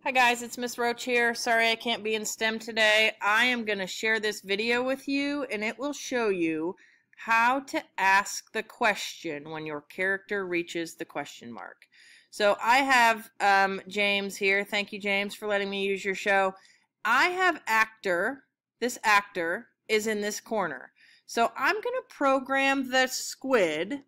Hi guys, it's Miss Roach here. Sorry I can't be in STEM today. I am going to share this video with you and it will show you how to ask the question when your character reaches the question mark. So I have James here. Thank you, James, for letting me use your show. I have actor. This actor is in this corner. So I'm going to program the squid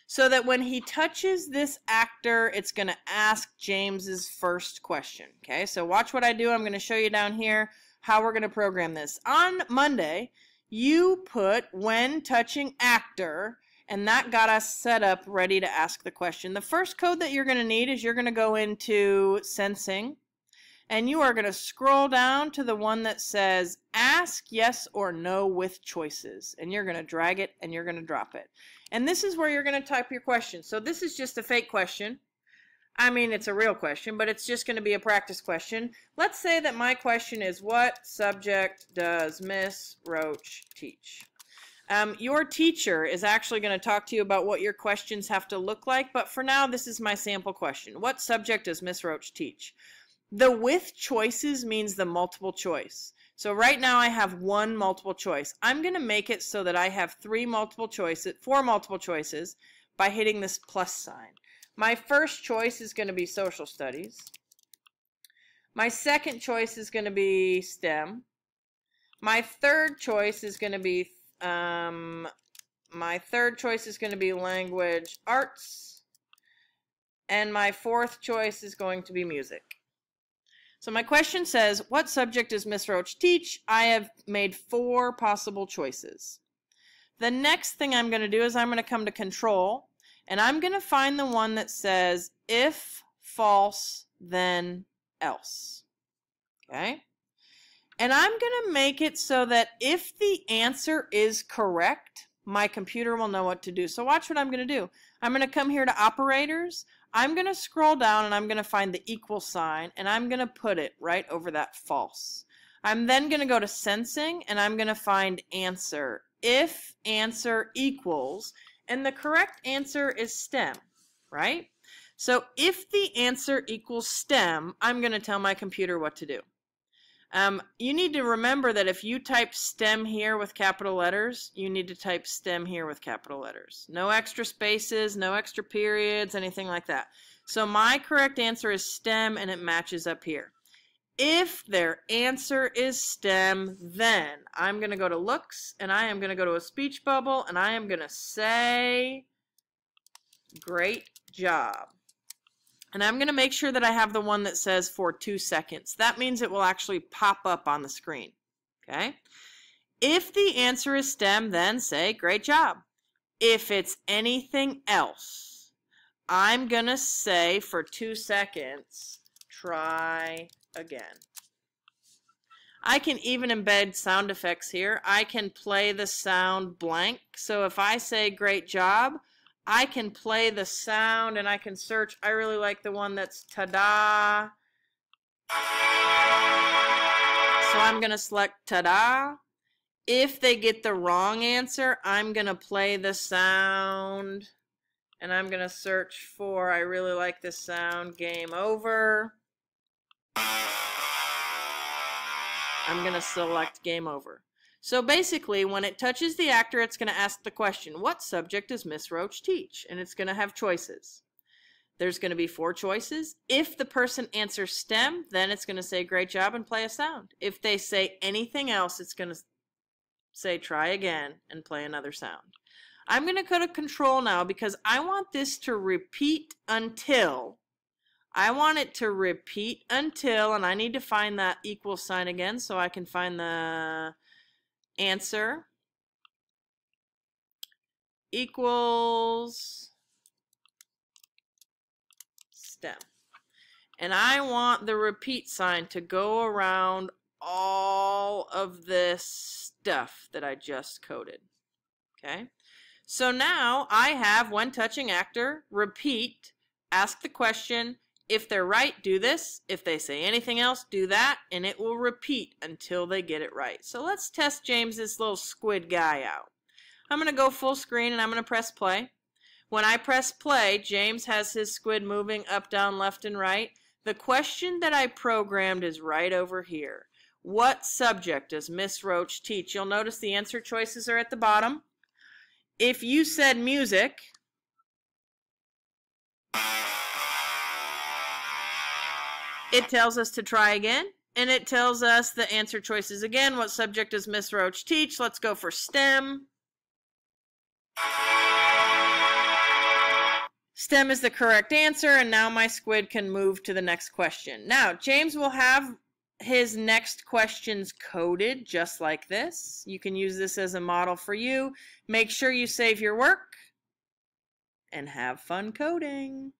so that when he touches this actor, it's going to ask James's first question. Okay, so watch what I do. I'm going to show you down here how we're going to program this. On Monday, you put when touching actor, and that got us set up ready to ask the question. The first code that you're going to need is you're going to go into sensing, and you are going to scroll down to the one that says ask yes or no with choices, and you're going to drag it and you're going to drop it. And this is where you're going to type your question. So this is just a fake question. I mean, it's a real question, but it's just going to be a practice question. Let's say that my question is, what subject does Miss Roach teach? Your teacher is actually going to talk to you about what your questions have to look like, but for now, this is my sample question. What subject does Miss Roach teach? The with choices means the multiple choice. So right now I have one multiple choice. I'm going to make it so that I have four multiple choices by hitting this plus sign. My first choice is going to be social studies. My second choice is going to be STEM. My third choice is going to be language arts. And my fourth choice is going to be music. So my question says, what subject does Miss Roach teach? I have made 4 possible choices. The next thing I'm going to do is I'm going to come to control, and I'm going to find the one that says, if false, then else. Okay? And I'm going to make it so that if the answer is correct, my computer will know what to do. So watch what I'm going to do. I'm going to come here to operators. I'm going to scroll down and I'm going to find the equal sign and I'm going to put it right over that false. I'm then going to go to sensing and I'm going to find answer. If answer equals, and the correct answer is STEM, right? So if the answer equals STEM, I'm going to tell my computer what to do. You need to remember that if you type STEM here with capital letters, you need to type STEM here with capital letters. No extra spaces, no extra periods, anything like that. So my correct answer is STEM and it matches up here. If their answer is STEM, then I'm going to go to looks and I am going to go to a speech bubble and I am going to say, great job. And I'm going to make sure that I have the one that says for 2 seconds. That means it will actually pop up on the screen. Okay? If the answer is STEM, then say, great job. If it's anything else, I'm going to say for 2 seconds, try again. I can even embed sound effects here. I can play the sound blank. So if I say great job, I can play the sound and I can search. I really like the one that's ta-da. So I'm going to select ta-da. If they get the wrong answer, I'm going to play the sound and I'm going to search for, I really like this sound, game over. I'm going to select game over. So basically, when it touches the actor, it's going to ask the question, what subject does Miss Roach teach? And it's going to have choices. There's going to be 4 choices. If the person answers STEM, then it's going to say great job and play a sound. If they say anything else, it's going to say try again and play another sound. I'm going to go to control now because I want this to repeat until. I want it to repeat until, and I need to find that equal sign again so I can find the answer equals STEM. And I want the repeat sign to go around all of this stuff that I just coded. Okay? So now I have when touching actor, repeat, ask the question. If they're right, do this. If they say anything else, do that. And it will repeat until they get it right. So let's test James's little squid guy out. I'm going to go full screen and I'm going to press play. When I press play, James has his squid moving up, down, left, and right. The question that I programmed is right over here. What subject does Miss Roach teach? You'll notice the answer choices are at the bottom. If you said music, it tells us to try again, and it tells us the answer choices again. What subject does Miss Roach teach? Let's go for STEM. STEM is the correct answer, and now my squid can move to the next question. Now, James will have his next questions coded just like this. You can use this as a model for you. Make sure you save your work and have fun coding.